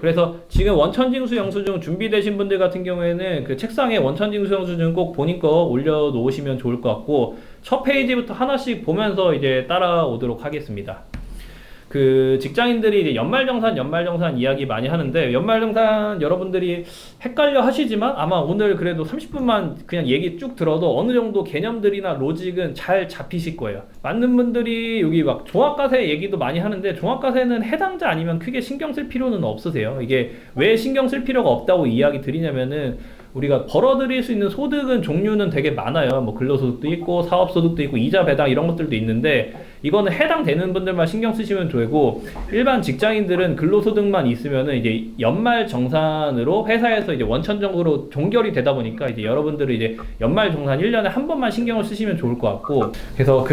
그래서 지금 원천징수 영수증 준비되신 분들 같은 경우에는 그 책상에 원천징수 영수증 꼭 본인 거 올려놓으시면 좋을 것 같고, 첫 페이지부터 하나씩 보면서 이제 따라오도록 하겠습니다. 그 직장인들이 이제 연말정산 이야기 많이 하는데, 연말정산 여러분들이 헷갈려 하시지만 아마 오늘 그래도 30분만 그냥 얘기 쭉 들어도 어느 정도 개념들이나 로직은 잘 잡히실 거예요. 많은 분들이 여기 막 종합과세 얘기도 많이 하는데, 종합과세는 해당자 아니면 크게 신경 쓸 필요는 없으세요. 이게 왜 신경 쓸 필요가 없다고 이야기 드리냐면은, 우리가 벌어들일 수 있는 소득은 종류는 되게 많아요. 뭐 근로소득도 있고 사업소득도 있고 이자 배당 이런 것들도 있는데, 이거는 해당되는 분들만 신경 쓰시면 되고, 일반 직장인들은 근로소득만 있으면은 이제 연말정산으로 회사에서 이제 원천적으로 종결이 되다 보니까 이제 여러분들은 이제 연말정산 1년에 한 번만 신경을 쓰시면 좋을 것 같고, 그래서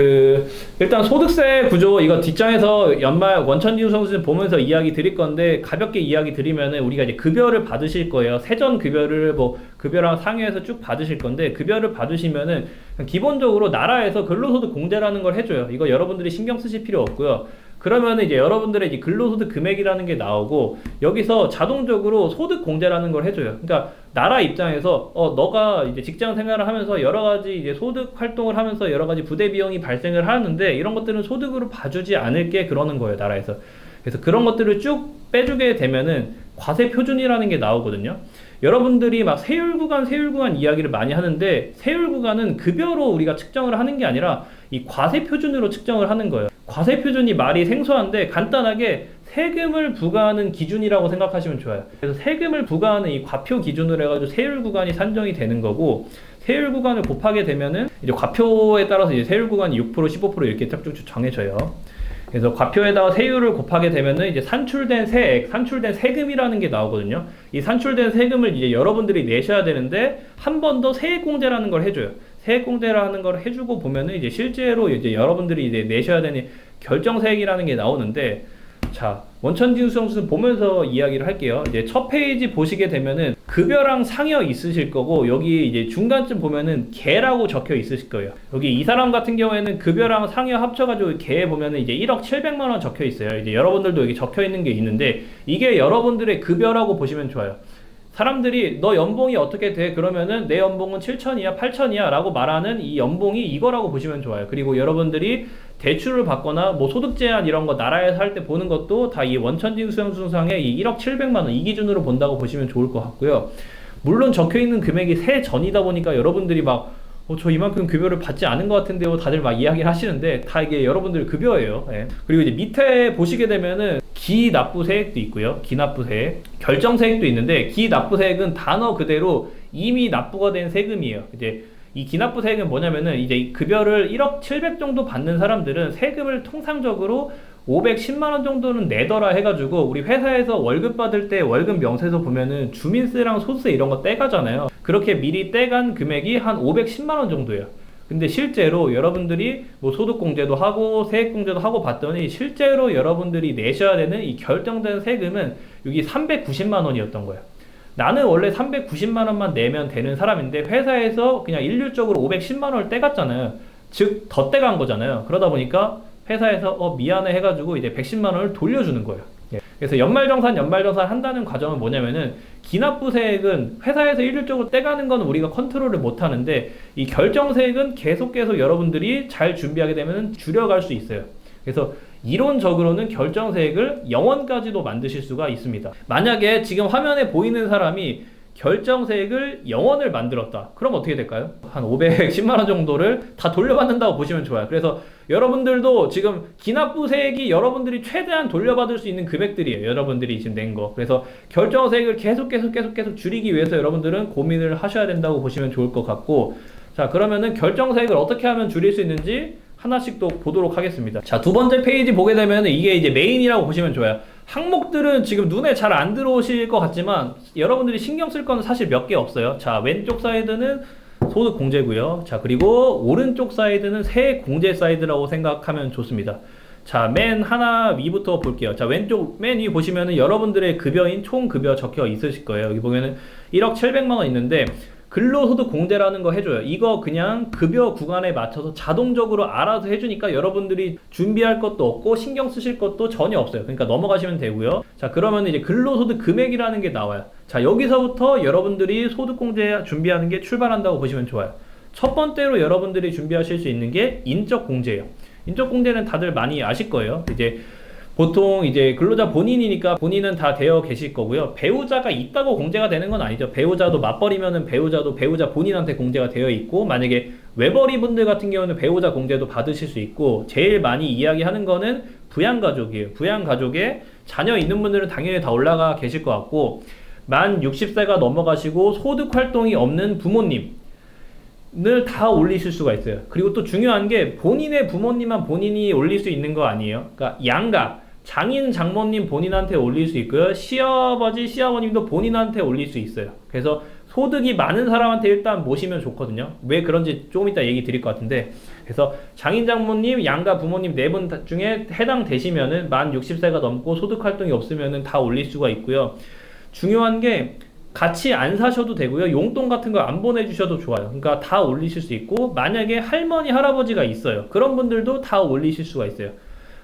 일단 소득세 구조 이거 뒷장에서 연말 원천징수영수증 보면서 이야기 드릴 건데, 가볍게 이야기 드리면은 우리가 이제 급여를 받으실 거예요. 세전 급여를 뭐 급여랑 상여해서 쭉 받으실 건데, 급여를 받으시면은 기본적으로 나라에서 근로소득 공제라는 걸 해줘요. 이거 여러분들이 신경 쓰실 필요 없고요. 그러면은 이제 여러분들의 이제 근로소득 금액이라는 게 나오고, 여기서 자동적으로 소득 공제라는 걸 해줘요. 그러니까 나라 입장에서 너가 이제 직장 생활을 하면서 여러 가지 이제 소득 활동을 하면서 여러 가지 부대 비용이 발생을 하는데, 이런 것들은 소득으로 봐주지 않을게 그러는 거예요, 나라에서. 그래서 그런 것들을 쭉 빼주게 되면은 과세 표준이라는 게 나오거든요. 여러분들이 막 세율 구간 이야기를 많이 하는데, 세율 구간은 급여로 우리가 측정을 하는 게 아니라 이 과세 표준으로 측정을 하는 거예요. 과세 표준이 말이 생소한데, 간단하게 세금을 부과하는 기준이라고 생각하시면 좋아요. 그래서 세금을 부과하는 이 과표 기준으로 해가지고 세율 구간이 산정이 되는 거고, 세율 구간을 곱하게 되면은 이제 과표에 따라서 이제 세율 구간이 6%, 15% 이렇게 쭉쭉 정해져요. 그래서 과표에다가 세율을 곱하게 되면은 이제 산출된 세액, 산출된 세금이라는 게 나오거든요. 이 산출된 세금을 이제 여러분들이 내셔야 되는데, 한 번 더 세액공제라는 걸 해줘요. 세액공제라는 걸 해주고 보면은 이제 실제로 이제 여러분들이 이제 내셔야 되는 결정세액이라는 게 나오는데, 자, 원천징수영수증 보면서 이야기를 할게요. 이제 첫 페이지 보시게 되면은 급여랑 상여 있으실 거고, 여기 이제 중간쯤 보면은 개라고 적혀 있으실 거예요. 여기 이 사람 같은 경우에는 급여랑 상여 합쳐가지고 개에 보면은 이제 1억 700만 원 적혀 있어요. 이제 여러분들도 여기 적혀 있는 게 있는데, 이게 여러분들의 급여라고 보시면 좋아요. 사람들이 너 연봉이 어떻게 돼? 그러면은 내 연봉은 7천이야, 8천이야 라고 말하는 이 연봉이 이거라고 보시면 좋아요. 그리고 여러분들이 대출을 받거나 뭐 소득 제한 이런 거 나라에서 할 때 보는 것도 다 이 원천징수영수증상의 이 1억 700만 원 이 기준으로 본다고 보시면 좋을 것 같고요. 물론 적혀 있는 금액이 세 전이다 보니까 여러분들이 막 저 이만큼 급여를 받지 않은 것 같은데요, 다들 막 이야기를 하시는데, 다 이게 여러분들 급여예요. 예. 그리고 이제 밑에 보시게 되면은 기납부세액도 있고요. 기납부세액, 결정세액도 있는데, 기납부세액은 단어 그대로 이미 납부가 된 세금이에요. 이제 이 기납부세액은 뭐냐면은, 이제 급여를 1억 700 정도 받는 사람들은 세금을 통상적으로 510만 원 정도는 내더라 해가지고, 우리 회사에서 월급 받을 때 월급 명세서 보면은 주민세랑 소득세 이런 거 떼가잖아요. 그렇게 미리 떼간 금액이 한 510만 원 정도예요. 근데 실제로 여러분들이 뭐 소득공제도 하고 세액공제도 하고 봤더니, 실제로 여러분들이 내셔야 되는 이 결정된 세금은 여기 390만 원이었던 거예요. 나는 원래 390만 원만 내면 되는 사람인데, 회사에서 그냥 일률적으로 510만 원을 떼갔잖아요. 즉 더 떼간 거잖아요. 그러다 보니까 회사에서 미안해 해가지고 이제 110만 원을 돌려주는 거예요. 그래서 연말정산 한다는 과정은 뭐냐면은, 기납부세액은 회사에서 일률적으로 떼가는 건 우리가 컨트롤을 못 하는데, 이 결정세액은 계속 여러분들이 잘 준비하게 되면 줄여갈 수 있어요. 그래서 이론적으로는 결정세액을 0원까지도 만드실 수가 있습니다. 만약에 지금 화면에 보이는 사람이 결정세액을 0원을 만들었다. 그럼 어떻게 될까요? 한 510만 원 정도를 다 돌려받는다고 보시면 좋아요. 그래서 여러분들도 지금 기납부세액이 여러분들이 최대한 돌려받을 수 있는 금액들이에요. 여러분들이 지금 낸 거. 그래서 결정세액을 계속 줄이기 위해서 여러분들은 고민을 하셔야 된다고 보시면 좋을 것 같고, 자, 그러면은 결정세액을 어떻게 하면 줄일 수 있는지 하나씩 또 보도록 하겠습니다. 자, 두 번째 페이지 보게 되면 이게 이제 메인이라고 보시면 좋아요. 항목들은 지금 눈에 잘 안 들어오실 것 같지만, 여러분들이 신경 쓸 거는 사실 몇 개 없어요. 자, 왼쪽 사이드는 소득 공제고요. 자, 그리고 오른쪽 사이드는 세액 공제 사이드라고 생각하면 좋습니다. 자, 맨 하나 위부터 볼게요. 자, 왼쪽 맨 위 보시면은 여러분들의 급여인 총 급여 적혀 있으실 거예요. 여기 보면은 1억 700만 원 있는데, 근로소득 공제라는 거 해줘요. 이거 그냥 급여 구간에 맞춰서 자동적으로 알아서 해주니까 여러분들이 준비할 것도 없고 신경 쓰실 것도 전혀 없어요. 그러니까 넘어가시면 되고요. 자, 그러면 이제 근로소득 금액이라는 게 나와요. 자, 여기서부터 여러분들이 소득공제 준비하는 게 출발한다고 보시면 좋아요. 첫 번째로 여러분들이 준비하실 수 있는 게 인적공제예요. 인적공제는 다들 많이 아실 거예요. 이제 보통 이제 근로자 본인이니까 본인은 다 되어 계실 거고요. 배우자가 있다고 공제가 되는 건 아니죠. 배우자도 맞벌이면은 배우자도 배우자 본인한테 공제가 되어 있고, 만약에 외벌이 분들 같은 경우는 배우자 공제도 받으실 수 있고, 제일 많이 이야기하는 거는 부양가족이에요. 부양가족에 자녀 있는 분들은 당연히 다 올라가 계실 것 같고, 만 60세가 넘어가시고 소득 활동이 없는 부모님 을 다 올리실 수가 있어요. 그리고 또 중요한 게 본인의 부모님만 본인이 올릴 수 있는 거 아니에요. 그러니까 양가, 장인, 장모님 본인한테 올릴 수 있고요. 시아버지, 시아버님도 본인한테 올릴 수 있어요. 그래서 소득이 많은 사람한테 일단 모시면 좋거든요. 왜 그런지 조금 이따 얘기 드릴 것 같은데, 그래서 장인, 장모님, 양가, 부모님 네 분 중에 해당되시면은 만 60세가 넘고 소득 활동이 없으면은 다 올릴 수가 있고요. 중요한 게 같이 안 사셔도 되고요. 용돈 같은 거 안 보내주셔도 좋아요. 그러니까 다 올리실 수 있고, 만약에 할머니, 할아버지가 있어요. 그런 분들도 다 올리실 수가 있어요.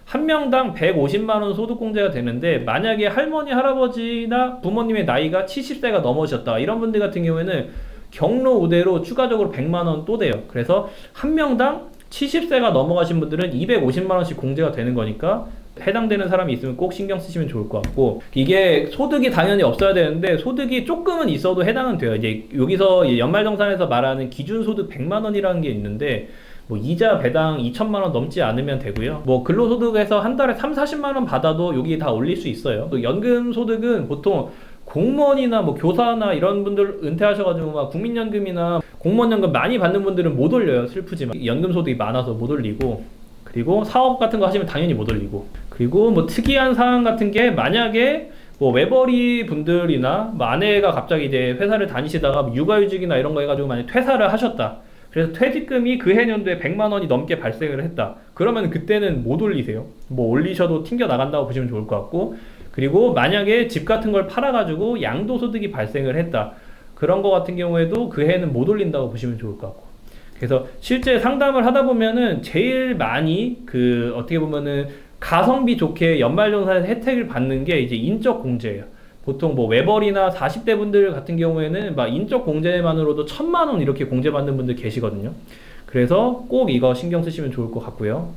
한 명당 150만원 소득공제가 되는데, 만약에 할머니, 할아버지나 부모님의 나이가 70세가 넘으셨다, 이런 분들 같은 경우에는 경로 우대로 추가적으로 100만원 또 돼요. 그래서 한 명당 70세가 넘어가신 분들은 250만원씩 공제가 되는 거니까 해당되는 사람이 있으면 꼭 신경 쓰시면 좋을 것 같고, 이게 소득이 당연히 없어야 되는데 소득이 조금은 있어도 해당은 돼요. 이제 여기서 연말정산에서 말하는 기준소득 100만원이라는 게 있는데, 뭐 이자 배당 2천만원 넘지 않으면 되고요. 뭐 근로소득에서 한 달에 3, 40만원 받아도 여기 다 올릴 수 있어요. 또 연금소득은 보통 공무원이나 뭐 교사나 이런 분들 은퇴하셔가지고 막 국민연금이나 공무원연금 많이 받는 분들은 못 올려요. 슬프지만 연금소득이 많아서 못 올리고, 그리고 사업 같은 거 하시면 당연히 못 올리고, 그리고 뭐 특이한 사항 같은 게, 만약에 뭐 외벌이 분들이나 뭐 아내가 갑자기 이제 회사를 다니시다가 육아휴직이나 이런 거 해가지고 만약 퇴사를 하셨다, 그래서 퇴직금이 그 해년도에 100만원이 넘게 발생을 했다, 그러면 그때는 못 올리세요. 뭐 올리셔도 튕겨 나간다고 보시면 좋을 것 같고, 그리고 만약에 집 같은 걸 팔아가지고 양도소득이 발생을 했다, 그런 거 같은 경우에도 그 해는 못 올린다고 보시면 좋을 것 같고. 그래서 실제 상담을 하다 보면은 제일 많이 그 어떻게 보면은 가성비 좋게 연말정산에서 혜택을 받는 게 이제 인적공제예요. 보통 뭐 외벌이나 40대 분들 같은 경우에는 막 인적공제만으로도 1,000만원 이렇게 공제받는 분들 계시거든요. 그래서 꼭 이거 신경 쓰시면 좋을 것 같고요.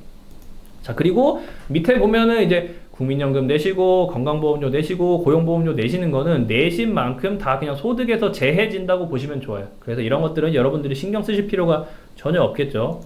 자, 그리고 밑에 보면은 이제 국민연금 내시고 건강보험료 내시고 고용보험료 내시는 거는 내신 만큼 다 그냥 소득에서 제해진다고 보시면 좋아요. 그래서 이런 것들은 여러분들이 신경 쓰실 필요가 전혀 없겠죠.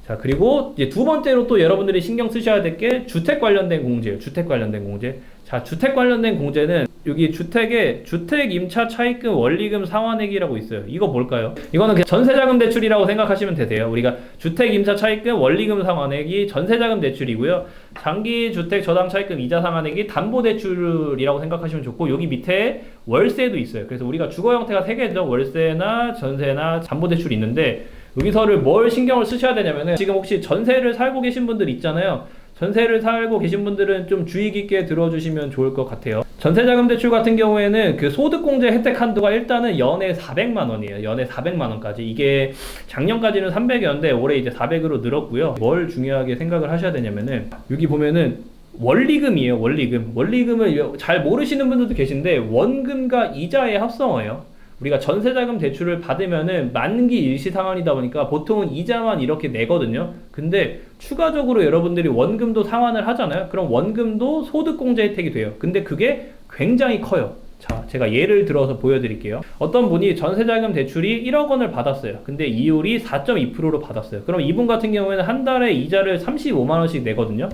자, 그리고 이제 두 번째로 또 여러분들이 신경 쓰셔야 될 게 주택 관련된 공제예요. 주택 관련된 공제. 자, 주택 관련된 공제는 여기 주택에 주택 임차 차입금 원리금 상환액이라고 있어요. 이거 뭘까요? 이거는 그냥 전세자금 대출이라고 생각하시면 되세요. 우리가 주택 임차 차입금 원리금 상환액이 전세자금 대출이고요. 장기 주택 저당 차입금 이자 상환액이 담보 대출이라고 생각하시면 좋고, 여기 밑에 월세도 있어요. 그래서 우리가 주거 형태가 세 개죠. 월세나 전세나 담보 대출이 있는데, 여기서를 뭘 신경을 쓰셔야 되냐면은, 지금 혹시 전세를 살고 계신 분들 있잖아요. 전세를 살고 계신 분들은 좀 주의 깊게 들어주시면 좋을 것 같아요. 전세자금 대출 같은 경우에는 그 소득공제 혜택 한도가 일단은 연에 400만원이에요. 연에 400만원까지. 이게 작년까지는 300이었는데 올해 이제 400으로 늘었고요. 뭘 중요하게 생각을 하셔야 되냐면은, 여기 보면은 원리금이에요. 원리금. 원리금을 잘 모르시는 분들도 계신데, 원금과 이자의 합성어예요. 우리가 전세자금 대출을 받으면은 만기 일시 상환이다 보니까 보통은 이자만 이렇게 내거든요. 근데 추가적으로 여러분들이 원금도 상환을 하잖아요. 그럼 원금도 소득공제 혜택이 돼요. 근데 그게 굉장히 커요. 자, 제가 예를 들어서 보여드릴게요. 어떤 분이 전세자금 대출이 1억 원을 받았어요. 근데 이율이 4.2%로 받았어요. 그럼 이분 같은 경우에는 한 달에 이자를 35만 원씩 내거든요.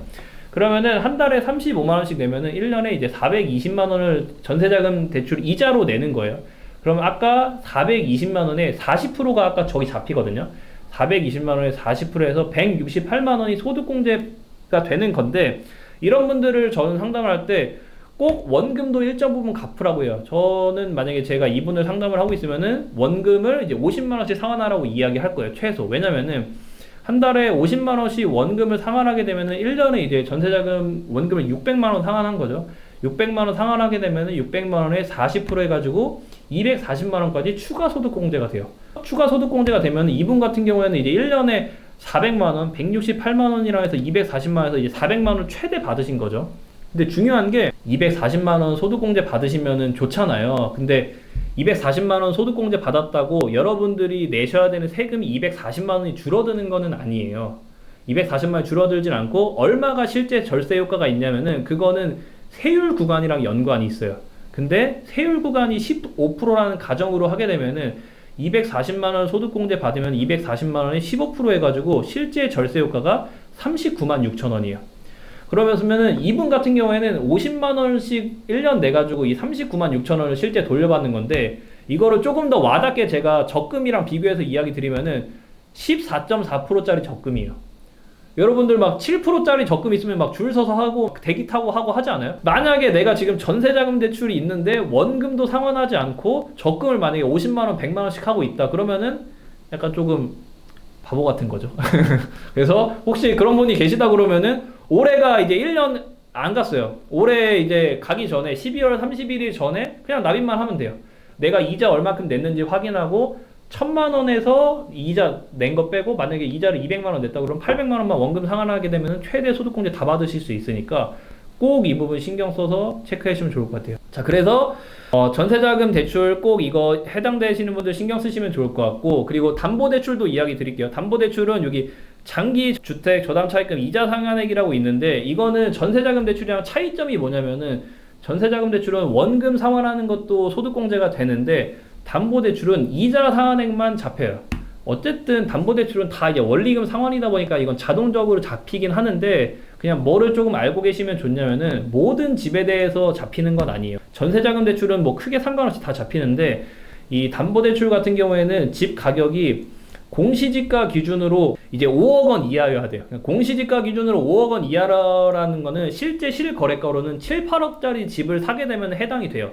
그러면은 한 달에 35만 원씩 내면은 1년에 이제 420만 원을 전세자금 대출 이자로 내는 거예요. 그러면 아까 420만원에 40%가 아까 저기 잡히거든요. 420만원에 40%에서 168만원이 소득공제가 되는 건데, 이런 분들을 저는 상담을 할 때 꼭 원금도 일정 부분 갚으라고 해요. 저는 만약에 제가 이분을 상담을 하고 있으면은 원금을 이제 50만원씩 상환하라고 이야기할 거예요. 최소. 왜냐면은 한 달에 50만원씩 원금을 상환하게 되면은 1년에 이제 전세자금 원금을 600만원 상환한 거죠. 600만원 상환하게 되면은 600만원에 40% 해가지고 240만원까지 추가 소득 공제가 돼요. 추가 소득공제가 되면 이분 같은 경우에는 이제 1년에 400만 원, 168만 원이라 해서 240만 원에서 이제 400만 원 최대 받으신 거죠. 근데 중요한 게 240만 원 소득공제 받으시면은 좋잖아요. 근데 240만 원 소득공제 받았다고 여러분들이 내셔야 되는 세금이 240만 원이 줄어드는 거는 아니에요. 240만 원이 줄어들진 않고 얼마가 실제 절세 효과가 있냐면은 그거는 세율 구간이랑 연관이 있어요. 근데 세율 구간이 15%라는 가정으로 하게 되면은 240만 원 소득공제 받으면 240만 원에 15% 해가지고 실제 절세 효과가 39만 6천 원이에요. 그러면은 이분 같은 경우에는 50만 원씩 1년 내가지고 이 39만 6천 원을 실제 돌려받는 건데, 이거를 조금 더 와닿게 제가 적금이랑 비교해서 이야기 드리면은 14.4%짜리 적금이에요. 여러분들 막 7%짜리 적금 있으면 막 줄 서서 하고 대기 타고 하고 하지 않아요? 만약에 내가 지금 전세자금 대출이 있는데 원금도 상환하지 않고 적금을 만약에 50만원, 100만원씩 하고 있다 그러면은 약간 조금 바보 같은 거죠. 그래서 혹시 그런 분이 계시다 그러면은 올해가 이제 1년 안 갔어요. 올해 이제 가기 전에 12월 31일 전에 그냥 납입만 하면 돼요. 내가 이자 얼마큼 냈는지 확인하고 1000만 원에서 이자 낸 거 빼고 만약에 이자를 200만 원 냈다 그러면 800만 원만 원금 상환하게 되면 최대 소득공제 다 받으실 수 있으니까 꼭 이 부분 신경 써서 체크해 주시면 좋을 것 같아요. 자, 그래서 전세자금 대출 꼭 이거 해당되시는 분들 신경 쓰시면 좋을 것 같고, 그리고 담보대출도 이야기 드릴게요. 담보대출은 여기 장기 주택 저담 차입금 이자 상환액이라고 있는데, 이거는 전세자금 대출이랑 차이점이 뭐냐면은 전세자금 대출은 원금 상환하는 것도 소득공제가 되는데 담보대출은 이자 상환액만 잡혀요. 어쨌든 담보대출은 다 이제 원리금 상환이다 보니까 이건 자동적으로 잡히긴 하는데, 그냥 뭐를 조금 알고 계시면 좋냐면은 모든 집에 대해서 잡히는 건 아니에요. 전세자금 대출은 뭐 크게 상관없이 다 잡히는데, 이 담보대출 같은 경우에는 집 가격이 공시지가 기준으로 이제 5억 원 이하여야 돼요. 공시지가 기준으로 5억 원 이하라는 거는 실제 실거래가로는 7, 8억짜리 집을 사게 되면 해당이 돼요.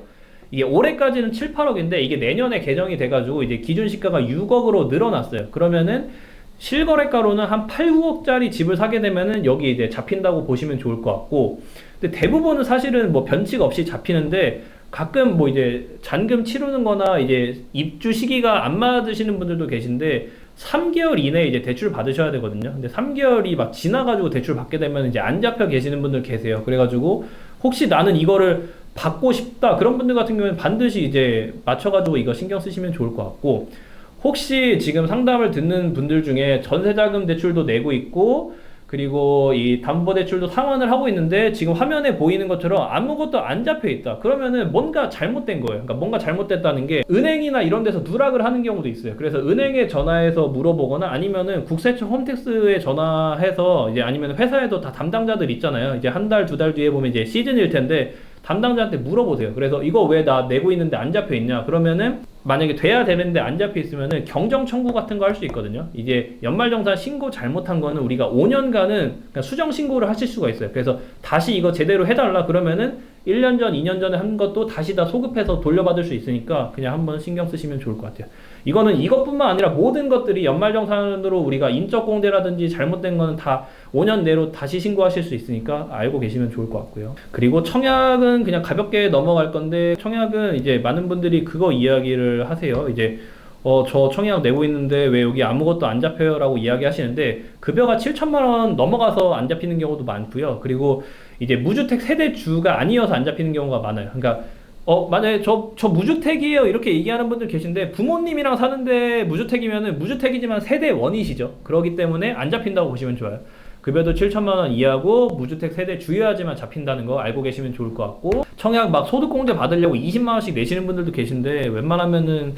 이게 올해까지는 7, 8억인데 이게 내년에 개정이 돼가지고 이제 기준 시가가 6억으로 늘어났어요. 그러면은 실거래가로는 한 8, 9억짜리 집을 사게 되면은 여기 이제 잡힌다고 보시면 좋을 것 같고, 근데 대부분은 사실은 뭐 변칙 없이 잡히는데 가끔 뭐 이제 잔금 치르는 거나 이제 입주 시기가 안 맞으시는 분들도 계신데 3개월 이내에 이제 대출 받으셔야 되거든요. 근데 3개월이 막 지나가지고 대출 받게 되면 이제 안 잡혀 계시는 분들 계세요. 그래가지고 혹시 나는 이거를 받고 싶다 그런 분들 같은 경우는 반드시 이제 맞춰가지고 이거 신경 쓰시면 좋을 것 같고, 혹시 지금 상담을 듣는 분들 중에 전세자금 대출도 내고 있고 그리고 이 담보대출도 상환을 하고 있는데 지금 화면에 보이는 것처럼 아무것도 안 잡혀 있다 그러면은 뭔가 잘못된 거예요. 그러니까 뭔가 잘못됐다는 게 은행이나 이런 데서 누락을 하는 경우도 있어요. 그래서 은행에 전화해서 물어보거나 아니면은 국세청 홈택스에 전화해서 이제 아니면 회사에도 다 담당자들 있잖아요. 이제 한 달, 두 달 뒤에 보면 이제 시즌일 텐데 담당자한테 물어보세요. 그래서 이거 왜 나 내고 있는데 안 잡혀 있냐 그러면은 만약에 돼야 되는데 안 잡혀 있으면은 경정 청구 같은 거 할 수 있거든요. 이제 연말정산 신고 잘못한 거는 우리가 5년간은 그냥 수정 신고를 하실 수가 있어요. 그래서 다시 이거 제대로 해달라 그러면은 1년 전, 2년 전에 한 것도 다시 다 소급해서 돌려받을 수 있으니까 그냥 한번 신경 쓰시면 좋을 것 같아요. 이거는 이것뿐만 아니라 모든 것들이 연말정산으로 우리가 인적공제라든지 잘못된 거는 다 5년 내로 다시 신고하실 수 있으니까 알고 계시면 좋을 것 같고요. 그리고 청약은 그냥 가볍게 넘어갈 건데, 청약은 이제 많은 분들이 그거 이야기를 하세요. 이제 저 청약 내고 있는데 왜 여기 아무것도 안 잡혀요? 라고 이야기 하시는데, 급여가 7천만 원 넘어가서 안 잡히는 경우도 많고요. 그리고 이제 무주택 세대주가 아니어서 안 잡히는 경우가 많아요. 그러니까 만약에 저 무주택이에요 이렇게 얘기하는 분들 계신데, 부모님이랑 사는데 무주택이면은 무주택이지만 세대 원이시죠. 그렇기 때문에 안 잡힌다고 보시면 좋아요. 급여도 7천만 원 이하고 무주택 세대 주여야지만 잡힌다는 거 알고 계시면 좋을 것 같고, 청약 막 소득공제 받으려고 20만 원씩 내시는 분들도 계신데 웬만하면은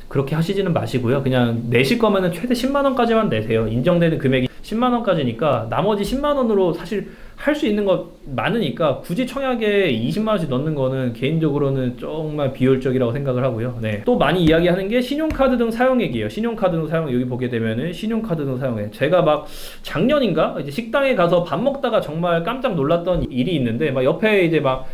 그렇게 하시지는 마시고요. 그냥 내실 거면은 최대 10만 원까지만 내세요. 인정되는 금액이 10만 원까지니까 나머지 10만 원으로 사실 할 수 있는 거 많으니까 굳이 청약에 20만 원씩 넣는 거는 개인적으로는 정말 비효율적이라고 생각을 하고요. 네. 또 많이 이야기하는 게 신용카드 등 사용액이에요. 신용카드 등 사용액 여기 보게 되면은 신용카드 등 사용액. 제가 막 작년인가 이제 식당에 가서 밥 먹다가 정말 깜짝 놀랐던 일이 있는데, 막 옆에 이제 막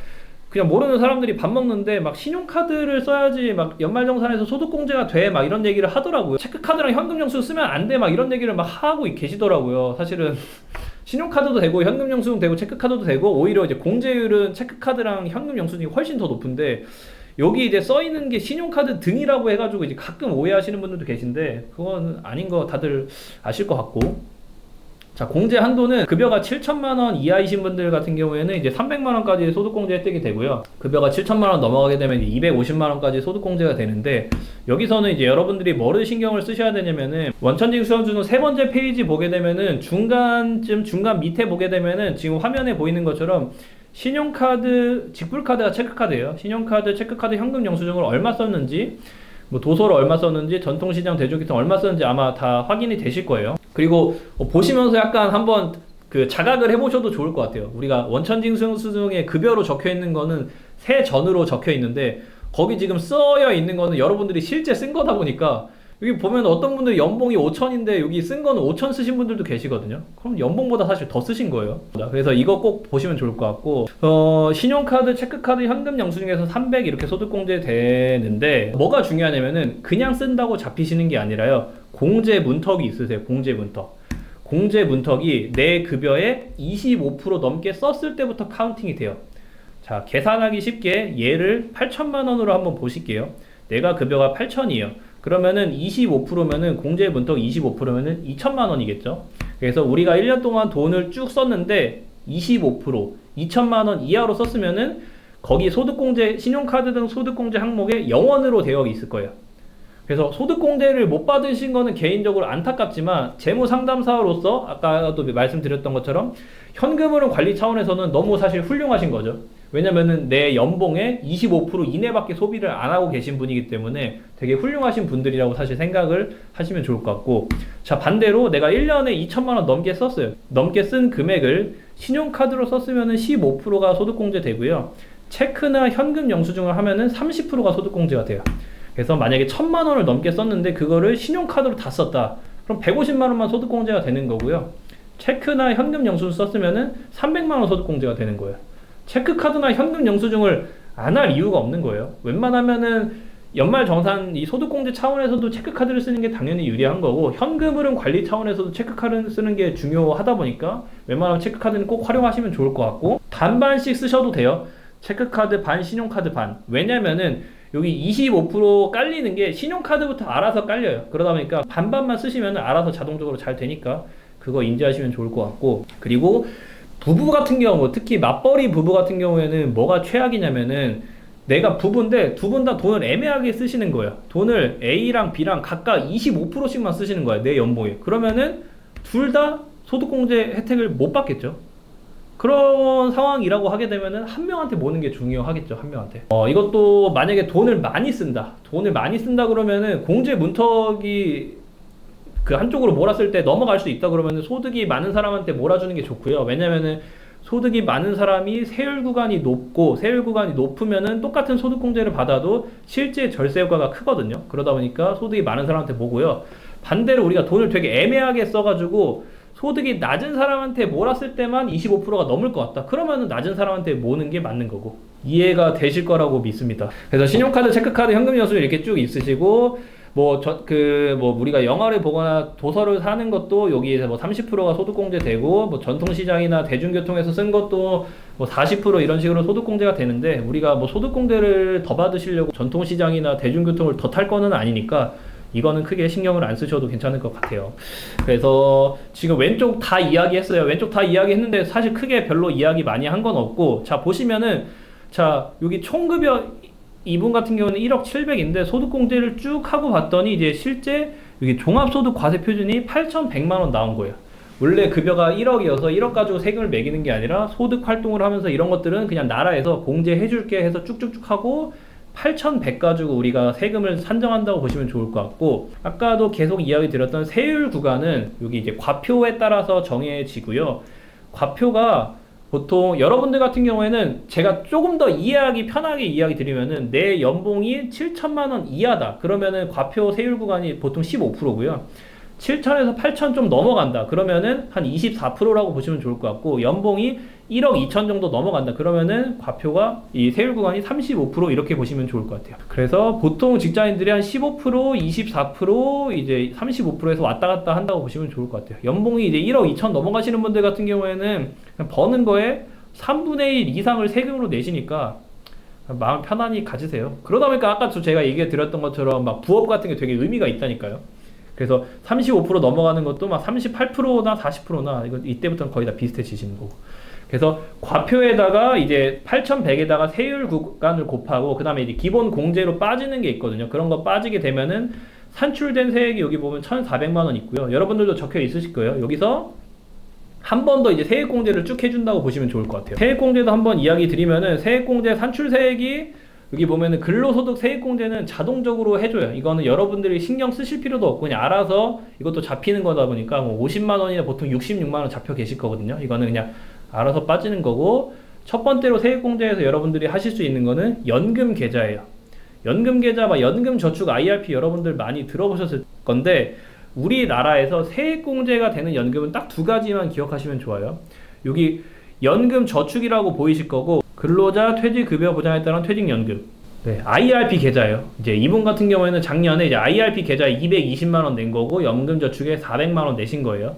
그냥 모르는 사람들이 밥 먹는데 막 신용카드를 써야지 막 연말정산에서 소득공제가 돼 막 이런 얘기를 하더라고요. 체크카드랑 현금영수증 쓰면 안 돼 막 이런 얘기를 막 하고 계시더라고요. 사실은 신용카드도 되고 현금영수증 되고 체크카드도 되고 오히려 이제 공제율은 체크카드랑 현금영수증이 훨씬 더 높은데, 여기 이제 써 있는 게 신용카드 등이라고 해가지고 이제 가끔 오해하시는 분들도 계신데 그건 아닌 거 다들 아실 것 같고. 자, 공제 한도는 급여가 7천만 원 이하이신 분들 같은 경우에는 이제 300만 원까지 소득공제 혜택이 되고요. 급여가 7천만 원 넘어가게 되면 이제 250만 원까지 소득공제가 되는데, 여기서는 이제 여러분들이 뭐를 신경을 쓰셔야 되냐면은 원천징수영수증 세 번째 페이지 보게 되면은 중간 밑에 보게 되면은 지금 화면에 보이는 것처럼 신용카드, 직불카드가 체크카드예요. 신용카드, 체크카드, 현금 영수증을 얼마 썼는지, 뭐 도서를 얼마 썼는지, 전통시장, 대중교통 얼마 썼는지 아마 다 확인이 되실 거예요. 그리고 보시면서 약간 한번 그 자각을 해보셔도 좋을 것 같아요. 우리가 원천징수영수증에 급여로 적혀 있는 거는 세전으로 적혀 있는데, 거기 지금 쓰여 있는 거는 여러분들이 실제 쓴 거다 보니까, 여기 보면 어떤 분들이 연봉이 5천인데 여기 쓴 거는 5천 쓰신 분들도 계시거든요. 그럼 연봉보다 사실 더 쓰신 거예요. 그래서 이거 꼭 보시면 좋을 것 같고, 신용카드, 체크카드, 현금 영수증에서 300 이렇게 소득공제 되는데, 뭐가 중요하냐면은 그냥 쓴다고 잡히시는 게 아니라요, 공제 문턱이 있으세요. 공제 문턱. 공제 문턱이 내 급여의 25% 넘게 썼을 때부터 카운팅이 돼요. 자, 계산하기 쉽게 얘를 8천만 원으로 한번 보실게요. 내가 급여가 8천이에요. 그러면은 25%면은 공제 문턱 25%면은 2천만 원이겠죠. 그래서 우리가 1년 동안 돈을 쭉 썼는데 25%, 2천만 원 이하로 썼으면은 거기 소득공제, 신용카드 등 소득공제 항목에 0원으로 되어 있을 거예요. 그래서 소득공제를 못 받으신 거는 개인적으로 안타깝지만, 재무상담사로서 아까도 말씀드렸던 것처럼 현금흐름 관리 차원에서는 너무 사실 훌륭하신 거죠. 왜냐면은 내 연봉의 25% 이내밖에 소비를 안 하고 계신 분이기 때문에 되게 훌륭하신 분들이라고 사실 생각을 하시면 좋을 것 같고, 자, 반대로 내가 1년에 2천만 원 넘게 썼어요. 넘게 쓴 금액을 신용카드로 썼으면은 15%가 소득공제 되고요. 체크나 현금 영수증을 하면은 30%가 소득공제가 돼요. 그래서 만약에 1,000만 원을 넘게 썼는데 그거를 신용카드로 다 썼다. 그럼 150만 원만 소득공제가 되는 거고요. 체크나 현금 영수증 썼으면은 300만 원 소득공제가 되는 거예요. 체크카드나 현금 영수증을 안 할 이유가 없는 거예요. 웬만하면은 연말정산 이 소득공제 차원에서도 체크카드를 쓰는 게 당연히 유리한 거고, 현금흐름 관리 차원에서도 체크카드를 쓰는 게 중요하다 보니까 웬만하면 체크카드는 꼭 활용하시면 좋을 것 같고, 반반씩 쓰셔도 돼요. 체크카드 반, 신용카드 반. 왜냐면은 여기 25% 깔리는 게 신용카드부터 알아서 깔려요. 그러다 보니까 반반만 쓰시면 알아서 자동적으로 잘 되니까 그거 인지하시면 좋을 것 같고, 그리고 부부 같은 경우, 특히 맞벌이 부부 같은 경우에는 뭐가 최악이냐면은, 내가 부부인데 두 분 다 돈을 애매하게 쓰시는 거예요. 돈을 A랑 B랑 각각 25%씩만 쓰시는 거예요, 내 연봉에. 그러면은 둘 다 소득공제 혜택을 못 받겠죠. 그런 상황이라고 하게 되면은 한 명한테 모는 게 중요하겠죠. 한 명한테. 이것도 만약에 돈을 많이 쓴다 그러면은 공제 문턱이 그 한쪽으로 몰았을 때 넘어갈 수 있다 그러면은 소득이 많은 사람한테 몰아주는 게 좋고요. 왜냐면은 소득이 많은 사람이 세율 구간이 높고, 세율 구간이 높으면은 똑같은 소득공제를 받아도 실제 절세 효과가 크거든요. 그러다 보니까 소득이 많은 사람한테 모고요. 반대로 우리가 돈을 되게 애매하게 써가지고 소득이 낮은 사람한테 몰았을 때만 25%가 넘을 것 같다. 그러면은 낮은 사람한테 모는 게 맞는 거고. 이해가 되실 거라고 믿습니다. 그래서 신용카드, 체크카드, 현금 영수증 이렇게 쭉 있으시고, 우리가 영화를 보거나 도서를 사는 것도 여기에서 30%가 소득공제 되고, 전통시장이나 대중교통에서 쓴 것도 40% 이런 식으로 소득공제가 되는데, 우리가 소득공제를 더 받으시려고 전통시장이나 대중교통을 더 탈 거는 아니니까 이거는 크게 신경을 안 쓰셔도 괜찮을 것 같아요. 그래서 지금 왼쪽 다 이야기했어요. 왼쪽 다 이야기했는데 사실 크게 별로 이야기 많이 한 건 없고, 자, 보시면은, 자, 여기 총급여 이분 같은 경우는 1억 700인데 소득공제를 쭉 하고 봤더니 이제 실제 여기 종합소득 과세 표준이 8,100만 원 나온 거예요. 원래 급여가 1억이어서 1억 가지고 세금을 매기는 게 아니라 소득 활동을 하면서 이런 것들은 그냥 나라에서 공제해 줄게 해서 쭉쭉쭉 하고 8,100 가지고 우리가 세금을 산정한다고 보시면 좋을 것 같고, 아까도 계속 이야기 드렸던 세율 구간은 여기 이제 과표에 따라서 정해지고요. 과표가 보통 여러분들 같은 경우에는 제가 조금 더 이해하기 편하게 이야기 드리면은, 내 연봉이 7천만 원 이하다 그러면은 과표 세율 구간이 보통 15%고요 7천에서 8천 좀 넘어간다 그러면은 한 24%라고 보시면 좋을 것 같고, 연봉이 1억 2천 정도 넘어간다 그러면은 과표가 이 세율 구간이 35% 이렇게 보시면 좋을 것 같아요. 그래서 보통 직장인들이 한 15%, 24%, 이제 35%에서 왔다 갔다 한다고 보시면 좋을 것 같아요. 연봉이 이제 1억 2천 넘어가시는 분들 같은 경우에는 버는 거에 3분의 1 이상을 세금으로 내시니까 마음 편안히 가지세요. 그러다 보니까 아까 제가 얘기해 드렸던 것처럼 막 부업 같은 게 되게 의미가 있다니까요. 그래서 35% 넘어가는 것도 막 38%나 40%나 이거 이때부터는 거의 다 비슷해지시는 거고. 그래서 과표에다가 이제 8,100에다가 세율 구간을 곱하고 그다음에 이제 기본 공제로 빠지는 게 있거든요. 그런 거 빠지게 되면은 산출된 세액이 여기 보면 1,400만 원 있고요. 여러분들도 적혀 있으실 거예요. 여기서 한 번 더 이제 세액공제를 쭉 해준다고 보시면 좋을 것 같아요. 세액공제도 한번 이야기 드리면은 세액공제 산출세액이 여기 보면은 근로소득 세액공제는 자동적으로 해줘요. 이거는 여러분들이 신경 쓰실 필요도 없고 그냥 알아서 이것도 잡히는 거다 보니까 뭐 50만 원이나 보통 66만 원 잡혀 계실 거거든요. 이거는 그냥 알아서 빠지는 거고, 첫 번째로 세액공제에서 여러분들이 하실 수 있는 거는 연금 계좌예요. 연금 계좌, 막 연금 저축 IRP 여러분들 많이 들어보셨을 건데 우리나라에서 세액공제가 되는 연금은 딱 두 가지만 기억하시면 좋아요. 여기 연금 저축이라고 보이실 거고, 근로자 퇴직급여 보장에 따른 퇴직연금, 네, IRP 계좌예요. 이제 이분 같은 경우에는 작년에 이제 IRP 계좌에 220만 원 낸 거고 연금 저축에 400만 원 내신 거예요.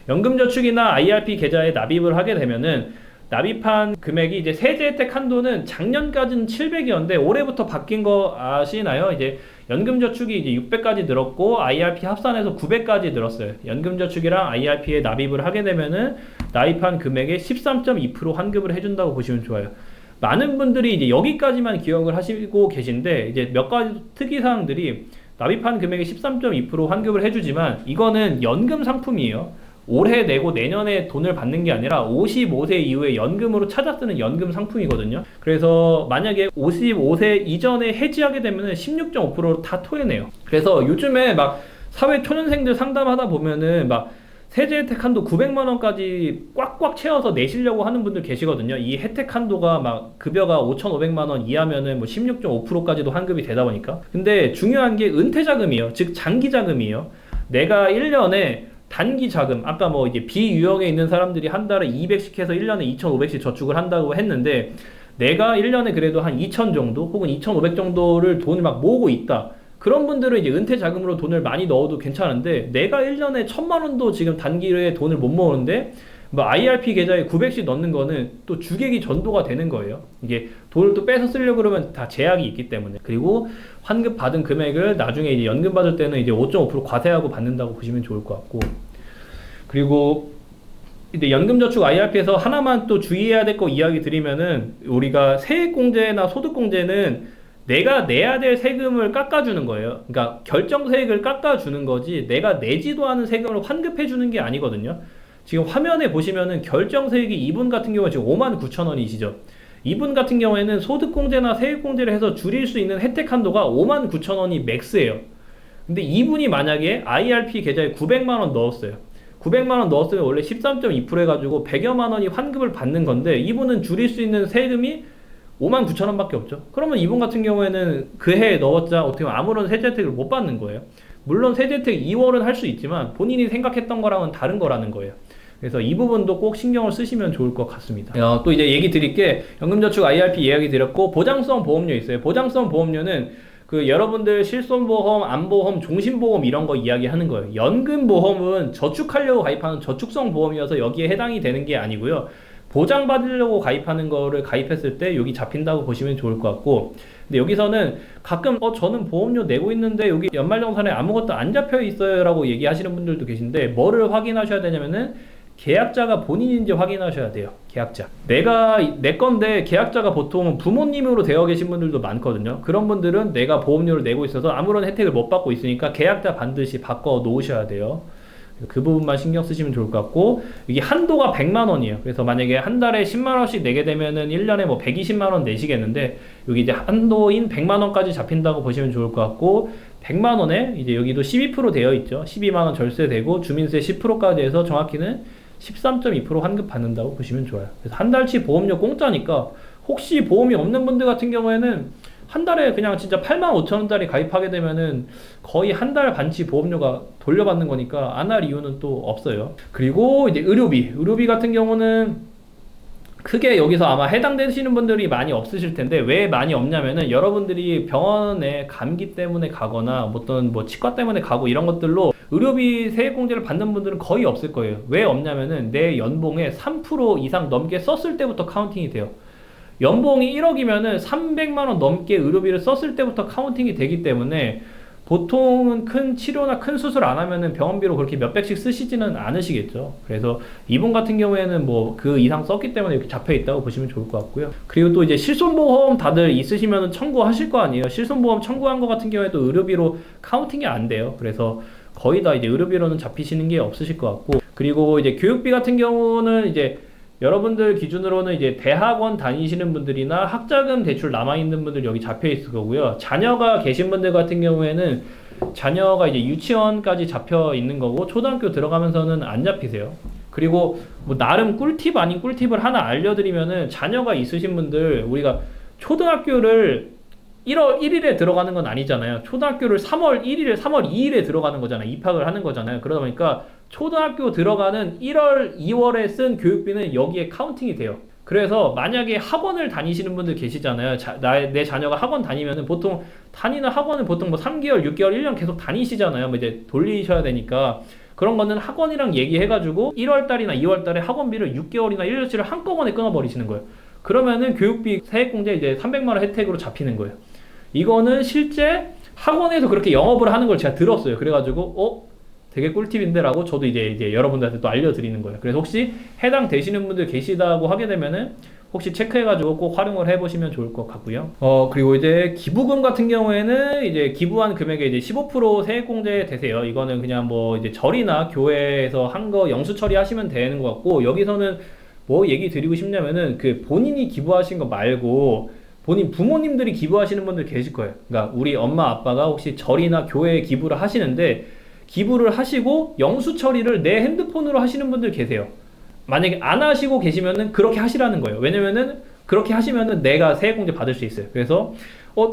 연금 저축이나 IRP 계좌에 납입을 하게 되면은 납입한 금액이 이제 세제 혜택 한도는 작년까지는 700이었는데 올해부터 바뀐 거 아시나요? 이제 연금저축이 이제 600까지 늘었고 IRP 합산해서 900까지 늘었어요. 연금저축이랑 IRP에 납입을 하게 되면은 납입한 금액의 13.2% 환급을 해준다고 보시면 좋아요. 많은 분들이 이제 여기까지만 기억을 하시고 계신데 이제 몇 가지 특이사항들이 납입한 금액의 13.2% 환급을 해주지만 이거는 연금 상품이에요. 올해 내고 내년에 돈을 받는 게 아니라 55세 이후에 연금으로 찾아 쓰는 연금 상품이거든요. 그래서 만약에 55세 이전에 해지하게 되면 16.5%로 다 토해내요. 그래서 요즘에 막 사회 초년생들 상담하다 보면은 막 세제 혜택 한도 900만 원까지 꽉꽉 채워서 내시려고 하는 분들 계시거든요. 이 혜택 한도가 막 급여가 5,500만 원 이하면은 뭐 16.5%까지도 환급이 되다 보니까. 근데 중요한 게 은퇴 자금이에요. 즉 장기 자금이에요. 내가 1년에 단기 자금, 아까 뭐 이제 비유형에 있는 사람들이 한 달에 200씩 해서 1년에 2,500씩 저축을 한다고 했는데 내가 1년에 그래도 한 2,000 정도 혹은 2,500 정도를 돈을 막 모으고 있다. 그런 분들은 이제 은퇴 자금으로 돈을 많이 넣어도 괜찮은데 내가 1년에 1,000만 원도 지금 단기에 돈을 못 모으는데 뭐 IRP 계좌에 900씩 넣는 거는 또 주객이 전도가 되는 거예요. 이게 돈을 또 뺏어 쓰려고 그러면 다 제약이 있기 때문에. 그리고 환급 받은 금액을 나중에 이제 연금 받을 때는 이제 5.5% 과세하고 받는다고 보시면 좋을 것 같고. 그리고 이제 연금저축 IRP에서 하나만 또 주의해야 될 거 이야기 드리면은 우리가 세액공제나 소득공제는 내가 내야 될 세금을 깎아주는 거예요. 그러니까 결정세액을 깎아주는 거지 내가 내지도 않은 세금을 환급해주는 게 아니거든요. 지금 화면에 보시면은 결정세액이 이분 같은 경우는 지금 59,000원이시죠. 이분 같은 경우에는 소득공제나 세액공제를 해서 줄일 수 있는 혜택 한도가 59,000원이 맥스예요. 근데 이분이 만약에 IRP 계좌에 900만 원 넣었어요. 900만 원 넣었으면 원래 13.2% 해가지고 100여만 원이 환급을 받는 건데 이분은 줄일 수 있는 세금이 59,000원 밖에 없죠. 그러면 이분 같은 경우에는 그 해에 넣었자 어떻게 보면 아무런 세제 혜택을 못 받는 거예요. 물론 세제 혜택 2월은 할 수 있지만 본인이 생각했던 거랑은 다른 거라는 거예요. 그래서 이 부분도 꼭 신경을 쓰시면 좋을 것 같습니다. 또 이제 얘기 드릴 게 연금저축 IRP 이야기 드렸고 보장성 보험료 있어요. 보장성 보험료는 그 여러분들 실손보험, 안보험, 종신보험 이런 거 이야기하는 거예요. 연금보험은 저축하려고 가입하는 저축성 보험이어서 여기에 해당이 되는 게 아니고요. 보장받으려고 가입하는 거를 가입했을 때 여기 잡힌다고 보시면 좋을 것 같고, 근데 여기서는 가끔 저는 보험료 내고 있는데 여기 연말정산에 아무것도 안 잡혀 있어요 라고 얘기하시는 분들도 계신데 뭐를 확인하셔야 되냐면은 계약자가 본인인지 확인하셔야 돼요. 계약자. 내가 내 건데 계약자가 보통 부모님으로 되어 계신 분들도 많거든요. 그런 분들은 내가 보험료를 내고 있어서 아무런 혜택을 못 받고 있으니까 계약자 반드시 바꿔 놓으셔야 돼요. 그 부분만 신경 쓰시면 좋을 것 같고, 이게 한도가 100만 원이에요. 그래서 만약에 한 달에 10만 원씩 내게 되면은 1년에 뭐 120만 원 내시겠는데 여기 이제 한도인 100만 원까지 잡힌다고 보시면 좋을 것 같고, 100만 원에 이제 여기도 12% 되어 있죠. 12만 원 절세되고 주민세 10%까지 해서 정확히는 13.2% 환급 받는다고 보시면 좋아요. 그래서 한 달치 보험료 공짜니까 혹시 보험이 없는 분들 같은 경우에는 한 달에 그냥 진짜 85,000원짜리 가입하게 되면은 거의 한 달 반치 보험료가 돌려받는 거니까 안 할 이유는 또 없어요. 그리고 이제 의료비 같은 경우는 크게 여기서 아마 해당되시는 분들이 많이 없으실 텐데, 왜 많이 없냐면은 여러분들이 병원에 감기 때문에 가거나 어떤 뭐 치과 때문에 가고 이런 것들로 의료비 세액공제를 받는 분들은 거의 없을 거예요. 왜 없냐면은 내 연봉의 3% 이상 넘게 썼을 때부터 카운팅이 돼요. 연봉이 1억이면은 300만 원 넘게 의료비를 썼을 때부터 카운팅이 되기 때문에 보통은 큰 치료나 큰 수술 안 하면은 병원비로 그렇게 몇백씩 쓰시지는 않으시겠죠. 그래서 이분 같은 경우에는 뭐 그 이상 썼기 때문에 이렇게 잡혀 있다고 보시면 좋을 것 같고요. 그리고 또 이제 실손보험 다들 있으시면은 청구하실 거 아니에요. 실손보험 청구한 거 같은 경우에 또 의료비로 카운팅이 안 돼요. 그래서 거의 다 이제 의료비로는 잡히시는 게 없으실 것 같고, 그리고 이제 교육비 같은 경우는 이제 여러분들 기준으로는 이제 대학원 다니시는 분들이나 학자금 대출 남아있는 분들 여기 잡혀 있을 거고요. 자녀가 계신 분들 같은 경우에는 자녀가 이제 유치원까지 잡혀 있는 거고, 초등학교 들어가면서는 안 잡히세요. 그리고 뭐 나름 꿀팁 아닌 꿀팁을 하나 알려드리면은, 자녀가 있으신 분들, 우리가 초등학교를 1월 1일에 들어가는 건 아니잖아요. 초등학교를 3월 1일에, 3월 2일에 들어가는 거잖아요. 입학을 하는 거잖아요. 그러다 보니까 초등학교 들어가는 1월, 2월에 쓴 교육비는 여기에 카운팅이 돼요. 그래서 만약에 학원을 다니시는 분들 계시잖아요. 내 자녀가 학원 다니면은 보통 다니는 학원은 보통 뭐 3개월, 6개월, 1년 계속 다니시잖아요. 뭐 이제 돌리셔야 되니까. 그런 거는 학원이랑 얘기해가지고 1월달이나 2월달에 학원비를 6개월이나 1년치를 한꺼번에 끊어버리시는 거예요. 그러면은 교육비 세액공제 이제 300만 원 혜택으로 잡히는 거예요. 이거는 실제 학원에서 그렇게 영업을 하는 걸 제가 들었어요. 그래가지고 되게 꿀팁인데 라고 저도 이제 여러분들한테 또 알려드리는 거예요. 그래서 혹시 해당되시는 분들 계시다고 하게 되면은 혹시 체크해가지고 꼭 활용을 해보시면 좋을 것 같고요. 그리고 이제 기부금 같은 경우에는 이제 기부한 금액에 이제 15% 세액공제 되세요. 이거는 그냥 뭐 이제 절이나 교회에서 한 거 영수 처리하시면 되는 것 같고, 여기서는 뭐 얘기 드리고 싶냐면은 그 본인이 기부하신 거 말고 본인 부모님들이 기부하시는 분들 계실 거예요. 그러니까 우리 엄마 아빠가 혹시 절이나 교회에 기부를 하시는데, 기부를 하시고 영수 처리를 내 핸드폰으로 하시는 분들 계세요. 만약에 안 하시고 계시면은 그렇게 하시라는 거예요. 왜냐면은 그렇게 하시면은 내가 세액공제 받을 수 있어요. 그래서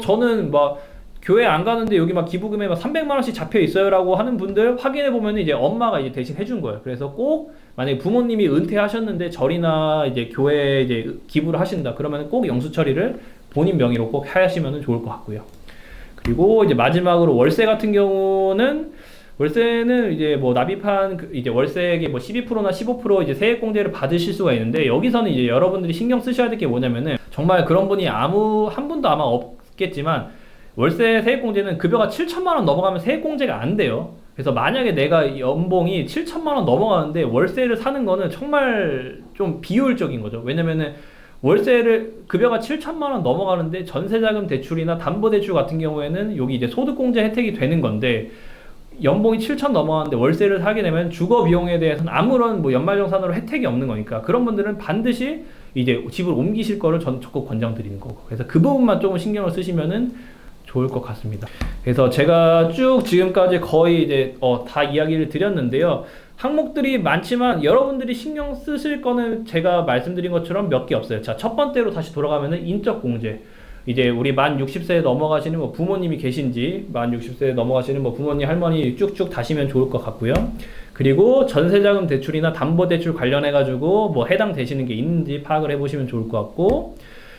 저는 막 교회 안 가는데 여기 막 기부금에 막 300만 원씩 잡혀 있어요라고 하는 분들 확인해 보면은 이제 엄마가 이제 대신 해준 거예요. 그래서 꼭 만약에 부모님이 은퇴하셨는데 절이나 이제 교회에 이제 기부를 하신다 그러면 꼭 영수 처리를 본인 명의로 꼭 하시면 좋을 것 같고요. 그리고 이제 마지막으로 월세 같은 경우는, 월세는 이제 뭐 납입한 이제 월세액의 뭐 12%나 15% 이제 세액공제를 받으실 수가 있는데, 여기서는 이제 여러분들이 신경 쓰셔야 될 게 뭐냐면은, 정말 그런 분이 한 분도 아마 없겠지만 월세 세액공제는 급여가 7천만 원 넘어가면 세액공제가 안 돼요. 그래서 만약에 내가 연봉이 7천만 원 넘어가는데 월세를 사는 거는 정말 좀 비효율적인 거죠. 왜냐면은 월세를 급여가 7천만 원 넘어가는데 전세자금 대출이나 담보대출 같은 경우에는 여기 이제 소득공제 혜택이 되는 건데, 연봉이 7천 넘어가는데 월세를 사게 되면 주거 비용에 대해서는 아무런 뭐 연말정산으로 혜택이 없는 거니까, 그런 분들은 반드시 이제 집을 옮기실 거를 전 적극 권장드리는 거고, 그래서 그 부분만 조금 신경을 쓰시면은 좋을 것 같습니다. 그래서 제가 쭉 지금까지 거의 이제 다 이야기를 드렸는데요. 항목들이 많지만 여러분들이 신경 쓰실 거는 제가 말씀드린 것처럼 몇 개 없어요. 자, 첫 번째로 다시 돌아가면은 인적 공제. 이제 우리 만 60세 넘어가시는 뭐 부모님이 계신지, 만 60세 넘어가시는 뭐 부모님, 할머니 쭉쭉 다시면 좋을 것 같고요. 그리고 전세자금 대출이나 담보대출 관련해가지고 뭐 해당되시는 게 있는지 파악을 해보시면 좋을 것 같고,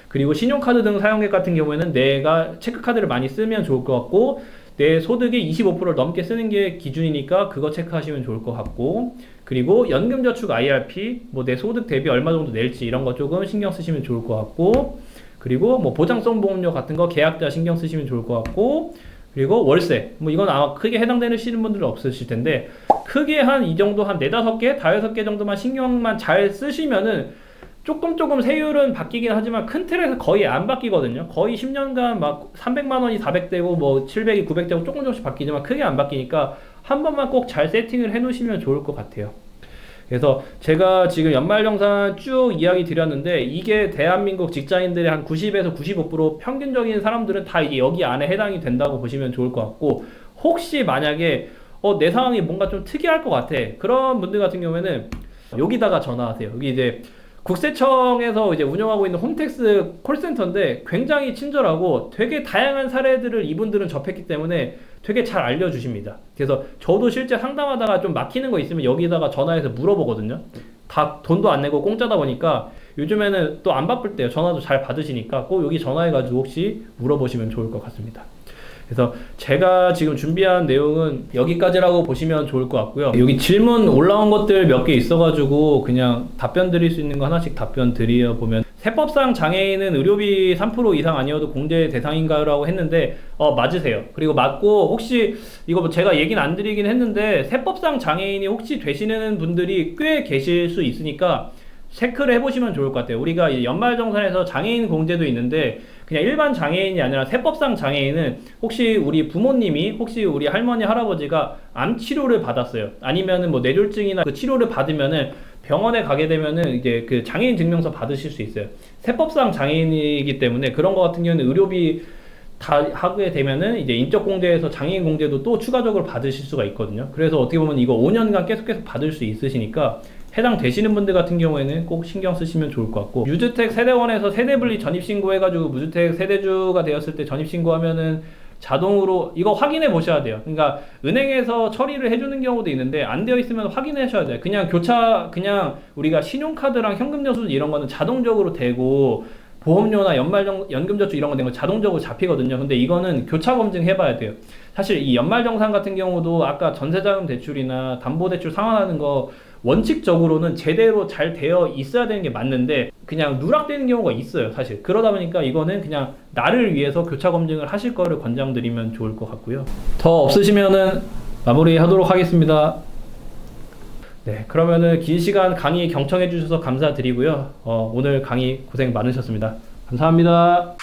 그리고 신용카드 등 사용액 같은 경우에는 내가 체크카드를 많이 쓰면 좋을 것 같고, 내 소득이 25%를 넘게 쓰는 게 기준이니까 그거 체크하시면 좋을 것 같고, 그리고 연금저축 IRP, 뭐 내 소득 대비 얼마 정도 낼지 이런 거 조금 신경 쓰시면 좋을 것 같고, 그리고 뭐 보장성 보험료 같은 거 계약자 신경 쓰시면 좋을 것 같고, 그리고 월세, 뭐 이건 아마 크게 해당되시는 분들은 없으실 텐데, 크게 한 이 정도 한 4, 5개, 5, 6개 정도만 신경만 잘 쓰시면은 조금 세율은 바뀌긴 하지만 큰 틀에서 거의 안 바뀌거든요. 거의 10년간 막 300만 원이 400되고 뭐 700이 900되고 조금씩 바뀌지만 크게 안 바뀌니까 한 번만 꼭 잘 세팅을 해 놓으시면 좋을 것 같아요. 그래서 제가 지금 연말정산 쭉 이야기 드렸는데, 이게 대한민국 직장인들의 한 90에서 95% 평균적인 사람들은 다 이게 여기 안에 해당이 된다고 보시면 좋을 것 같고, 혹시 만약에 내 상황이 뭔가 좀 특이할 것 같아, 그런 분들 같은 경우에는 여기다가 전화하세요. 여기 이제 국세청에서 이제 운영하고 있는 홈택스 콜센터인데 굉장히 친절하고 되게 다양한 사례들을 이분들은 접했기 때문에 되게 잘 알려주십니다. 그래서 저도 실제 상담하다가 좀 막히는 거 있으면 여기다가 전화해서 물어보거든요. 다 돈도 안 내고 공짜다 보니까 요즘에는 또 안 바쁠 때 전화도 잘 받으시니까 꼭 여기 전화해가지고 혹시 물어보시면 좋을 것 같습니다. 그래서 제가 지금 준비한 내용은 여기까지라고 보시면 좋을 것 같고요. 여기 질문 올라온 것들 몇 개 있어가지고 그냥 답변 드릴 수 있는 거 하나씩 답변 드려 보면, 세법상 장애인은 의료비 3% 이상 아니어도 공제 대상인가요? 라고 했는데 맞으세요. 그리고 맞고, 혹시 이거 뭐 제가 얘기는 안 드리긴 했는데 세법상 장애인이 혹시 되시는 분들이 꽤 계실 수 있으니까 체크를 해보시면 좋을 것 같아요. 우리가 연말정산에서 장애인 공제도 있는데, 그냥 일반 장애인이 아니라 세법상 장애인은 혹시 우리 부모님이, 혹시 우리 할머니 할아버지가 암 치료를 받았어요, 아니면은 뭐 뇌졸중이나 그 치료를 받으면은 병원에 가게 되면은 이제 그 장애인 증명서 받으실 수 있어요. 세법상 장애인이기 때문에 그런 거 같은 경우는 의료비 다 하게 되면은 이제 인적공제에서 장애인 공제도 또 추가적으로 받으실 수가 있거든요. 그래서 어떻게 보면 이거 5년간 계속 받을 수 있으시니까 해당되시는 분들 같은 경우에는 꼭 신경 쓰시면 좋을 것 같고, 유주택 세대원에서 세대분리 전입신고 해가지고 무주택 세대주가 되었을 때 전입신고하면은 자동으로 이거 확인해 보셔야 돼요. 그러니까 은행에서 처리를 해주는 경우도 있는데 안 되어 있으면 확인하셔야 돼요. 그냥 그냥 우리가 신용카드랑 현금여수 이런 거는 자동적으로 되고, 보험료나 연금저축 이런 거 된 거 자동적으로 잡히거든요. 근데 이거는 교차 검증 해봐야 돼요. 사실 이 연말정산 같은 경우도 아까 전세자금 대출이나 담보대출 상환하는 거 원칙적으로는 제대로 잘 되어 있어야 되는 게 맞는데 그냥 누락되는 경우가 있어요, 사실. 그러다 보니까 이거는 그냥 나를 위해서 교차 검증을 하실 거를 권장드리면 좋을 것 같고요. 더 없으시면은 마무리 하도록 하겠습니다. 네, 그러면은 긴 시간 강의 경청해 주셔서 감사드리고요. 오늘 강의 고생 많으셨습니다. 감사합니다.